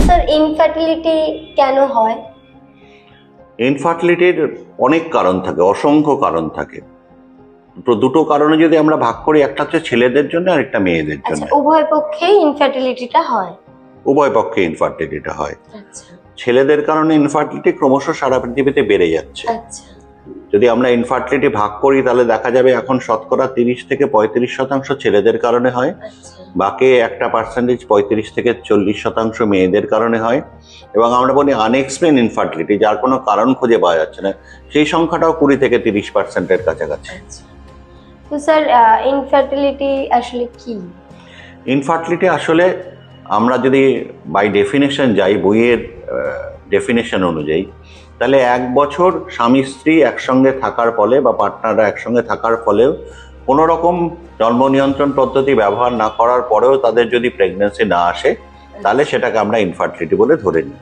Sir infertility কেন হয়? ইনফার্টিলিটির অনেক কারণ থাকে, অসংখ্য কারণ থাকে। তো দুটো কারণে যদি আমরা ভাগ করি, একটা হচ্ছে ছেলেদের জন্য আর একটা মেয়েদের জন্য। আচ্ছা, উভয় পক্ষেই ইনফার্টিলিটিটা হয়। উভয় পক্ষে ইনফার্টিলিটি হয়। আচ্ছা ছেলেদের কারণে ইনফার্টিলিটি ক্রমশ সারা পৃথিবীতে বেড়ে যাচ্ছে। আচ্ছা যদি আমরা ইনফার্টিলিটি ভাগ করি তাহলে দেখা যাবে এখন শতকরা 30 থেকে 35% ছেলেদের কারণে হয়, আচ্ছা বাকি একটা পার্সেন্টেজ 35 থেকে 40% মেয়েদের কারণে হয়। এবং আমরা বলি আনএক্সপ্লেন ইনফার্টিলিটি, যার কোনো কারণ খুঁজে পাওয়া যাচ্ছে না, সেই সংখ্যাটাও 20 থেকে 30%-এর কাছাকাছি। আচ্ছা। তো স্যার ইনফার্টিলিটি আসলে কি? ইনফার্টিলিটি আসলে আমরা যদি বাই ডেফিনেশন যাই, বইয়ের ডেফিনেশন অনুযায়ী, তাহলে 1 বছর স্বামী স্ত্রী একসঙ্গে থাকার ফলে বা পার্টনাররা একসঙ্গে থাকার ফলেও কোনো রকম জন্ম নিয়ন্ত্রণ পদ্ধতি ব্যবহার না করার পরেও তাদের যদি প্রেগন্যান্সি না আসে, তাহলে সেটাকে আমরা ইনফার্টিলিটি বলে ধরে নিই।